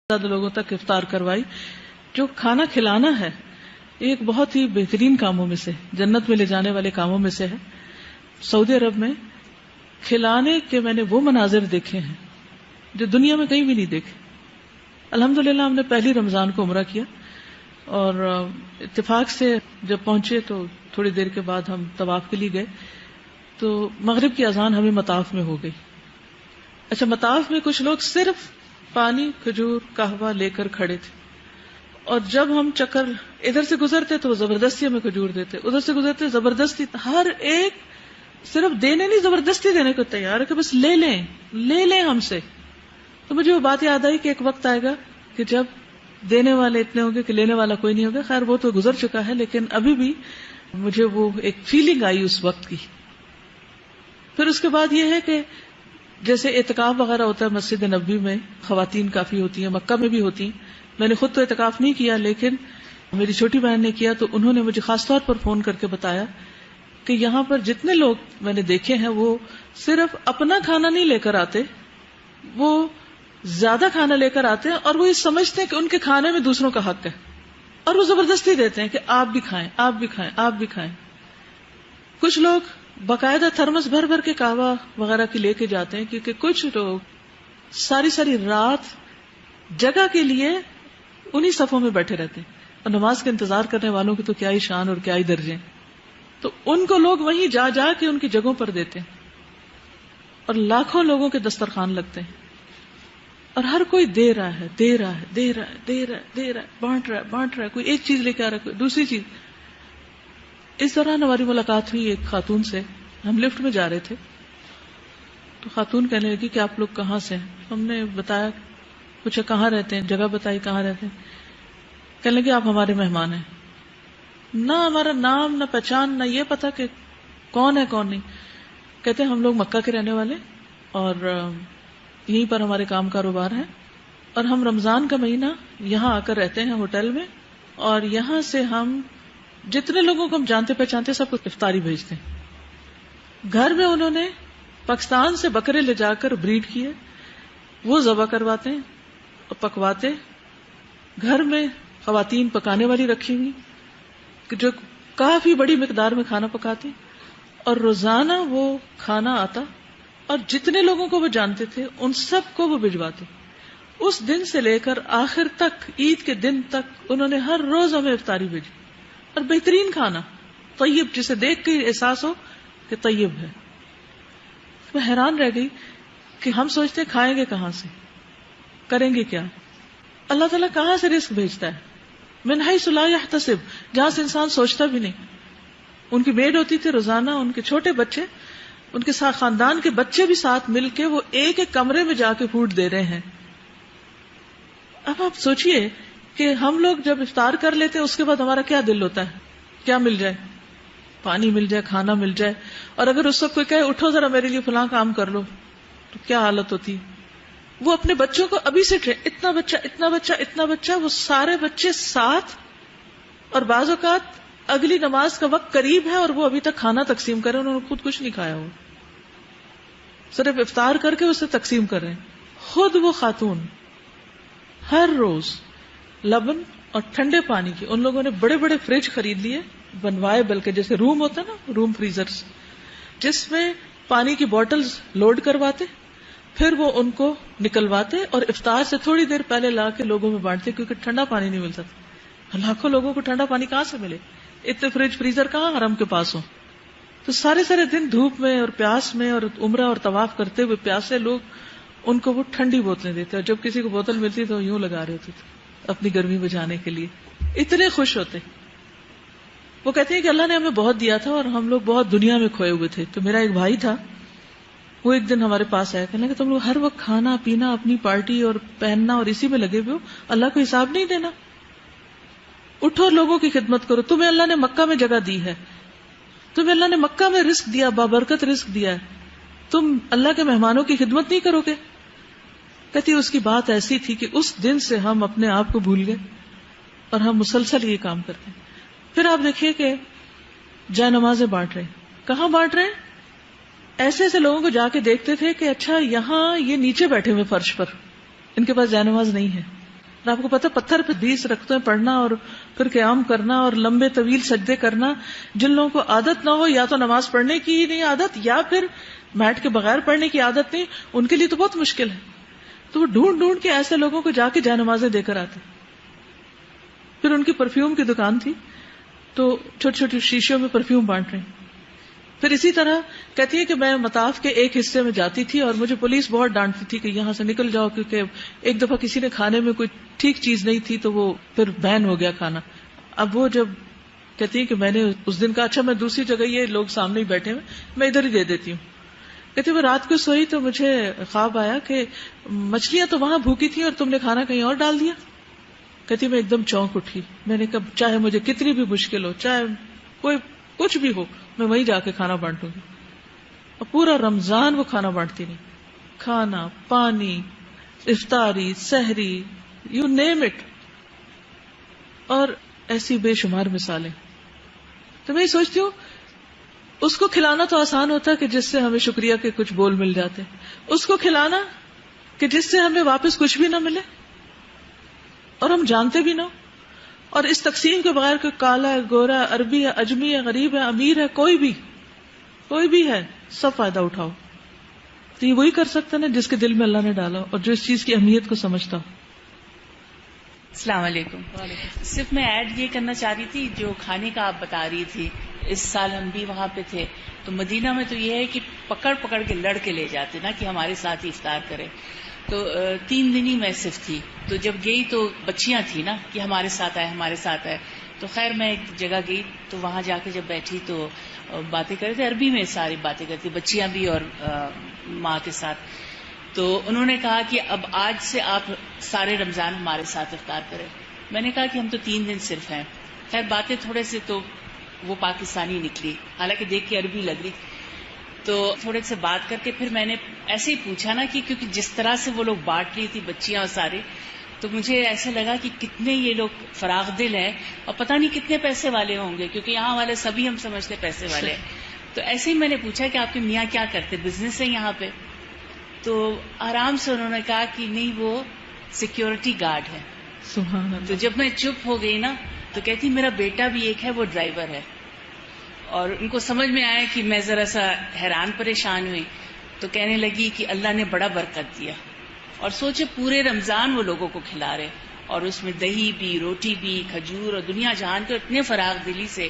زیادہ لوگوں تک افطار کروائی. جو کھانا کھلانا ہے ایک بہت ہی بہترین کاموں میں سے، جنت میں لے جانے والے کاموں میں سے ہے. سعودی عرب میں کھلانے کے میں نے وہ مناظر دیکھے ہیں جو دنیا میں کہیں بھی نہیں دیکھے. الحمدللہ ہم نے پہلی رمضان کو عمرہ کیا اور اتفاق سے جب پہنچے تو تھوڑی دیر کے بعد ہم طواف کے لیے گئے تو مغرب کی اذان ہمیں مطاف میں ہو گئی. اچھا، مطاف میں کچھ لوگ صرف پانی، کھجور، قہوہ لے کر کھڑے تھے اور جب ہم چکر ادھر سے گزرتے تو وہ زبردستی ہمیں کھجور دیتے، ادھر سے گزرتے زبردستی، ہر ایک صرف دینے نہیں زبردستی دینے کو تیار ہے کہ بس لے لیں ہم سے. تو مجھے وہ بات یاد آئی کہ ایک وقت آئے گا کہ جب دینے والے اتنے ہوں گے کہ لینے والا کوئی نہیں ہوگا. خیر وہ تو گزر چکا ہے، لیکن ابھی بھی مجھے وہ ایک فیلنگ آئی اس وقت کی. پھر اس کے بعد یہ ہے کہ جیسے اعتکاف وغیرہ ہوتا ہے مسجد نبوی میں، خواتین کافی ہوتی ہیں، مکہ میں بھی ہوتی ہیں. میں نے خود تو اعتکاف نہیں کیا لیکن میری چھوٹی بہن نے کیا، تو انہوں نے مجھے خاص طور پر فون کر کے بتایا کہ یہاں پر جتنے لوگ میں نے دیکھے ہیں وہ صرف اپنا کھانا نہیں لے کر آتے، وہ زیادہ کھانا لے کر آتے ہیں اور وہ یہ سمجھتے ہیں کہ ان کے کھانے میں دوسروں کا حق ہے اور وہ زبردستی دیتے ہیں کہ آپ بھی کھائیں، آپ بھی کھائیں، آپ بھی کھائیں. کچھ لوگ باقاعدہ تھرمس بھر بھر کے قہوہ وغیرہ کی لے کے جاتے ہیں کیونکہ کچھ لوگ ساری رات جگہ کے لیے انہی صفوں میں بیٹھے رہتے ہیں اور نماز کا انتظار کرنے والوں کی تو کیا ہی شان اور کیا ہی درجے ہیں. تو ان کو لوگ وہیں جا جا کے ان کی جگہوں پر دیتے ہیں اور لاکھوں لوگوں کے دسترخوان لگتے ہیں اور ہر کوئی دے رہا ہے، بانٹ رہا ہے، کوئی ایک چیز لے کے آ رہا ہے، کوئی دوسری چیز. اس دوران ہماری ملاقات ہوئی ایک خاتون سے. ہم لفٹ میں جا رہے تھے تو خاتون کہنے لگی کہ آپ لوگ کہاں سے ہیں. ہم نے بتایا، پوچھا کہاں رہتے ہیں، جگہ بتائی کہاں رہتے ہیں. کہنے لگے آپ ہمارے مہمان ہیں. نہ ہمارا نام، نہ پہچان، نہ یہ پتا کہ کون ہے کون نہیں. کہتے ہم لوگ مکہ کے رہنے والے اور یہیں پر ہمارے کام کاروبار ہے اور ہم رمضان کا مہینہ یہاں آ کر رہتے ہیں ہوٹل میں اور یہاں سے ہم جتنے لوگوں کو ہم جانتے پہچانتے سب کو افطاری بھیجتے ہیں. گھر میں انہوں نے پاکستان سے بکرے لے جا کر بریڈ کیے، وہ ذبح کرواتے ہیں اور پکواتے. گھر میں خواتین پکانے والی رکھی ہوئی جو کافی بڑی مقدار میں کھانا پکاتی اور روزانہ وہ کھانا آتا اور جتنے لوگوں کو وہ جانتے تھے ان سب کو وہ بھجواتے. اس دن سے لے کر آخر تک، عید کے دن تک انہوں نے ہر روز ہمیں افطاری بھیجی اور بہترین کھانا، طیب، جسے دیکھ کے احساس ہو کہ طیب ہے. میں حیران رہ گئی کہ ہم سوچتے کھائیں گے کہاں سے، کریں گے کیا. اللہ تعالیٰ کہاں سے رزق بھیجتا ہے؟ من حیث لا یحتسب، جہاں سے انسان سوچتا بھی نہیں. ان کی میڈ ہوتی تھی روزانہ، ان کے چھوٹے بچے، ان کے ساتھ خاندان کے بچے بھی ساتھ مل کے وہ ایک ایک کمرے میں جا کے فوڈ دے رہے ہیں. اب آپ سوچئے کہ ہم لوگ جب افطار کر لیتے ہیں اس کے بعد ہمارا کیا دل ہوتا ہے، کیا مل جائے، پانی مل جائے، کھانا مل جائے. اور اگر اس وقت کوئی کہے اٹھو ذرا میرے لیے فلاں کام کر لو تو کیا حالت ہوتی ہے. وہ اپنے بچوں کو ابھی سے اتنا بچہ، وہ سارے بچے ساتھ، اور بعض اوقات اگلی نماز کا وقت قریب ہے اور وہ ابھی تک کھانا تقسیم کر رہے ہیں. انہوں نے خود کچھ نہیں کھایا، ہو صرف افطار کر کے اسے تقسیم کر رہے ہیں. خود وہ خاتون ہر روز لبن اور ٹھنڈے پانی کی، ان لوگوں نے بڑے بڑے فریج خرید لیے، بنوائے، بلکہ جیسے روم ہوتا نا، روم فریزرز، جس میں پانی کی بوٹلز لوڈ کرواتے، پھر وہ ان کو نکلواتے اور افطار سے تھوڑی دیر پہلے لا کے لوگوں میں بانٹتے کیونکہ ٹھنڈا پانی نہیں ملتا تھا. لاکھوں لوگوں کو ٹھنڈا پانی کہاں سے ملے، اتنے فریج فریزر کہاں حرم کے پاس ہوں. تو سارے دن دھوپ میں اور پیاس میں اور عمرہ اور طواف کرتے ہوئے پیاسے لوگ ان کو وہ ٹھنڈی بوتلیں دیتے اور جب کسی کو بوتل ملتی تو یوں لگا رہے ہوتے تھے اپنی گرمی بجھانے کے لیے. اتنے خوش ہوتے. وہ کہتے ہیں کہ اللہ نے ہمیں بہت دیا تھا اور ہم لوگ بہت دنیا میں کھوئے ہوئے تھے. تو میرا ایک بھائی تھا، وہ ایک دن ہمارے پاس آیا، کہنے کہ تم لوگ ہر وقت کھانا پینا، اپنی پارٹی اور پہننا اور اسی میں لگے ہوئے ہو، اللہ کو حساب نہیں دینا. اٹھو اور لوگوں کی خدمت کرو. تمہیں اللہ نے مکہ میں جگہ دی ہے، تمہیں اللہ نے مکہ میں رزق دیا، بابرکت رزق دیا ہے، تم اللہ کے مہمانوں کی خدمت نہیں کرو گے. کہتی اس کی بات ایسی تھی کہ اس دن سے ہم اپنے آپ کو بھول گئے اور ہم مسلسل یہ کام کرتے ہیں. پھر آپ دیکھیے کہ جائے نمازیں بانٹ رہے، کہاں بانٹ رہے ہیں؟ ایسے لوگوں کو جا کے دیکھتے تھے کہ اچھا یہاں یہ نیچے بیٹھے ہوئے فرش پر، ان کے پاس جائے نماز نہیں ہے، اور آپ کو پتا پتھر پہ 20 رکعتیں پڑھنا اور پھر قیام کرنا اور لمبے طویل سجدے کرنا، جن لوگوں کو عادت نہ ہو، یا تو نماز پڑھنے کی نہیں عادت یا پھر میٹ کے بغیر پڑھنے کی عادت نہیں، ان کے لیے تو بہت مشکل ہے. تو وہ ڈھونڈ ڈھونڈ کے ایسے لوگوں کو جا کے جائے نمازیں دے کر آتے. پھر ان کی پرفیوم کی دکان تھی تو چھوٹی چھوٹی شیشوں میں پرفیوم بانٹ رہے ہیں. پھر اسی طرح کہتی ہے کہ میں مطاف کے ایک حصے میں جاتی تھی اور مجھے پولیس بہت ڈانٹتی تھی کہ یہاں سے نکل جاؤ، کیونکہ ایک دفعہ کسی نے کھانے میں کوئی ٹھیک چیز نہیں تھی تو وہ پھر بین ہو گیا کھانا. اب وہ جب کہتی ہے کہ میں نے اس دن کہا اچھا میں دوسری جگہ، یہ لوگ سامنے ہی بیٹھے ہیں، میں ادھر ہی دے دیتی ہوں. کہتی وہ رات کو سوئی تو مجھے خواب آیا کہ مچھلیاں تو وہاں بھوکی تھیں اور تم نے کھانا کہیں اور ڈال دیا. کہتی میں ایک دم چونک اٹھی. میں نے کہا چاہے مجھے کتنی بھی مشکل ہو، چاہے کوئی کچھ بھی ہو، میں وہیں جا کے کھانا بانٹوں گی. اور پورا رمضان وہ کھانا بانٹتی نہیں، کھانا، پانی، افطاری، سحری، یو نیم اٹ، اور ایسی بے شمار مثالیں. تو میں یہ سوچتی ہوں اس کو کھلانا تو آسان ہوتا ہے کہ جس سے ہمیں شکریہ کے کچھ بول مل جاتے، اس کو کھلانا کہ جس سے ہمیں واپس کچھ بھی نہ ملے اور ہم جانتے بھی نہ ہو. اور اس تقسیم کے بغیر کوئی کالا ہے، گورا ہے، عربی ہے، اجمی ہے، غریب ہے، امیر ہے، کوئی بھی ہے، سب فائدہ اٹھاؤ. تو یہ وہی کر سکتا نا جس کے دل میں اللہ نے ڈالا اور جو اس چیز کی اہمیت کو سمجھتا ہو. السلام علیکم. صرف میں ایڈ یہ کرنا چاہ رہی تھی جو کھانے کا آپ بتا رہی تھی. اس سال ہم بھی وہاں پہ تھے تو مدینہ میں تو یہ ہے کہ پکڑ پکڑ کے لڑ کے لے جاتے نا کہ ہمارے ساتھ ہی افطار کرے. تو 3 دن ہی میں صرف تھی، تو جب گئی تو بچیاں تھیں نا کہ ہمارے ساتھ آئے ہمارے ساتھ آئے. تو خیر میں ایک جگہ گئی تو وہاں جا کے جب بیٹھی تو باتیں کر رہے تھے، عربی میں ساری باتیں کرتی، بچیاں بھی اور ماں کے ساتھ. تو انہوں نے کہا کہ اب آج سے آپ سارے رمضان ہمارے ساتھ افطار کریں. میں نے کہا کہ ہم تو 3 دن صرف ہیں. خیر باتیں تھوڑے سے تو وہ پاکستانی نکلی، حالانکہ دیکھ کے عربی لگ رہی. تو تھوڑے سے بات کر کے پھر میں نے ایسے ہی پوچھا نا کہ کیونکہ جس طرح سے وہ لوگ بانٹ رہی تھی بچیاں اور سارے، تو مجھے ایسا لگا کہ کتنے یہ لوگ فراغ دل ہیں اور پتہ نہیں کتنے پیسے والے ہوں گے، کیونکہ یہاں والے سبھی ہم سمجھتے پیسے والے ہیں. تو ایسے ہی میں نے پوچھا کہ آپ کے میاں کیا کرتے، بزنس ہے یہاں پہ؟ تو آرام سے انہوں نے کہا کہ نہیں وہ سیکیورٹی گارڈ ہے. سبحان اللہ. تو جب میں چپ ہو گئی نا تو کہتی میرا بیٹا بھی ایک ہے، وہ ڈرائیور ہے. اور ان کو سمجھ میں آیا کہ میں ذرا سا حیران پریشان ہوئی تو کہنے لگی کہ اللہ نے بڑا برکت دیا. اور سوچے پورے رمضان وہ لوگوں کو کھلا رہے، اور اس میں دہی بھی، روٹی بھی، کھجور، اور دنیا جہان کے اتنے فراغ دلی سے.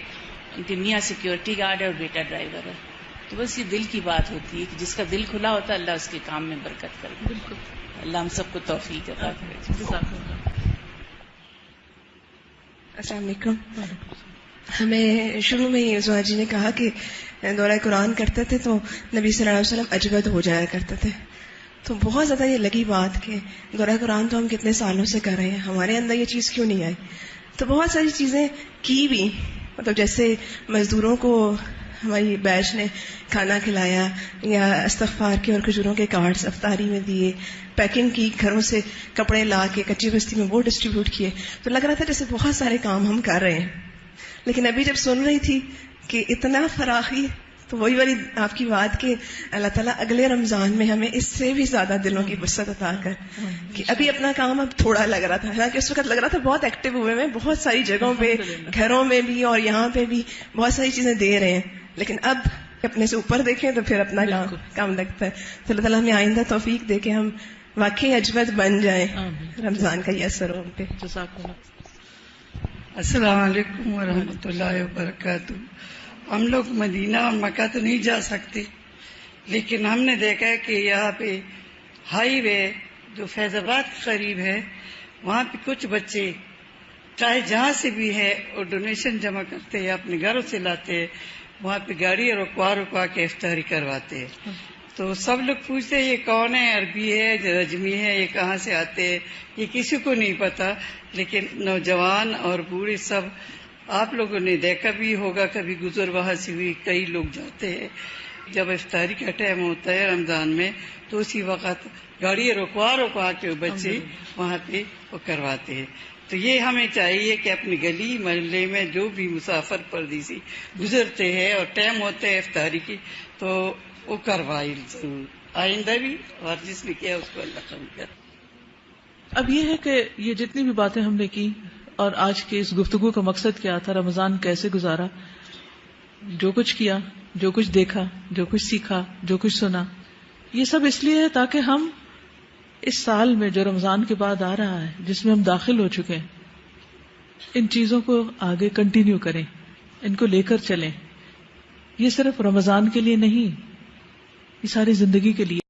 ان کے میاں سیکیورٹی گارڈ ہے اور بیٹا ڈرائیور ہے. تو بس یہ دل کی بات ہوتی ہے کہ جس کا دل کھلا ہوتا ہے اللہ اس کے کام میں برکت کرے. بالکل. اللہ ہم سب کو توفیق عطا کرے. السلام علیکم. ہمیں شروع میں ہی زوہا جی نے کہا کہ دورہ قرآن کرتے تھے تو نبی صلی اللہ علیہ وسلم اجود ہو جایا کرتے تھے. تو بہت زیادہ یہ لگی بات کہ دورہ قرآن تو ہم کتنے سالوں سے کر رہے ہیں، ہمارے اندر یہ چیز کیوں نہیں آئی. تو بہت ساری چیزیں کی بھی، مطلب جیسے مزدوروں کو ہماری بیچ نے کھانا کھلایا، یا استغفار کے اور کھجوروں کے کارڈز افطاری میں دیے، پیکنگ کی، گھروں سے کپڑے لا کے کچی بستی میں وہ ڈسٹریبیوٹ کیے. تو لگ رہا تھا جیسے بہت سارے کام ہم کر رہے ہیں. لیکن ابھی جب سن رہی تھی کہ اتنا فراخی، تو وہی والی آپ کی بات کہ اللہ تعالیٰ اگلے رمضان میں ہمیں اس سے بھی زیادہ دلوں کی وسعت عطا کر. کہ ابھی اپنا کام اب تھوڑا لگ رہا تھا، حالانکہ اس وقت لگ رہا تھا بہت ایکٹیو ہوئے ہیں، بہت ساری جگہوں پہ، گھروں میں بھی اور یہاں پہ بھی بہت ساری چیزیں دے رہے ہیں. لیکن اب اپنے سے اوپر دیکھیں تو پھر اپنا کام لگتا ہے. تو اللہ تعالیٰ ہمیں آئندہ توفیق دے کہ ہم واقعی اجود بن جائیں، رمضان کا یہ اثر ہو ہم پہ. السلام علیکم ورحمۃ اللہ وبرکاتہ. ہم لوگ مدینہ اور مکہ تو نہیں جا سکتے، لیکن ہم نے دیکھا ہے کہ یہاں پہ ہائی وے جو فیض آباد کے قریب ہے، وہاں پہ کچھ بچے چاہے جہاں سے بھی ہے اور ڈونیشن جمع کرتے ہیں، اپنے گھروں سے لاتے ہیں، وہاں پہ گاڑی رکوا کے افطاری کرواتے ہیں. تو سب لوگ پوچھتے ہیں یہ کون ہے، عربی ہے، رجمی ہے، یہ کہاں سے آتے ہیں، یہ کسی کو نہیں پتا. لیکن نوجوان اور بوڑھے سب، آپ لوگوں نے دیکھا بھی ہوگا، کبھی گزر وہاں سے بھی کئی لوگ جاتے ہیں. جب افطاری کا ٹائم ہوتا ہے رمضان میں تو اسی وقت گاڑی رکوا کے بچے وہاں پہ وہ کرواتے ہیں. تو یہ ہمیں چاہیے کہ اپنی گلی محلے میں جو بھی مسافر پردیسی گزرتے ہیں اور ٹائم ہوتا ہے افطاری کی تو وہ کروائے ضرور، آئندہ بھی، اور جس نے کیا اس کو اللہ قبول کرے. اب یہ ہے کہ یہ جتنی بھی باتیں ہم نے کی اور آج کے اس گفتگو کا مقصد کیا تھا، رمضان کیسے گزارا، جو کچھ کیا، جو کچھ دیکھا، جو کچھ سیکھا، جو کچھ سنا، یہ سب اس لیے ہے تاکہ ہم اس سال میں جو رمضان کے بعد آ رہا ہے، جس میں ہم داخل ہو چکے ہیں، ان چیزوں کو آگے کنٹینیو کریں، ان کو لے کر چلیں. یہ صرف رمضان کے لیے نہیں، یہ ساری زندگی کے لیے.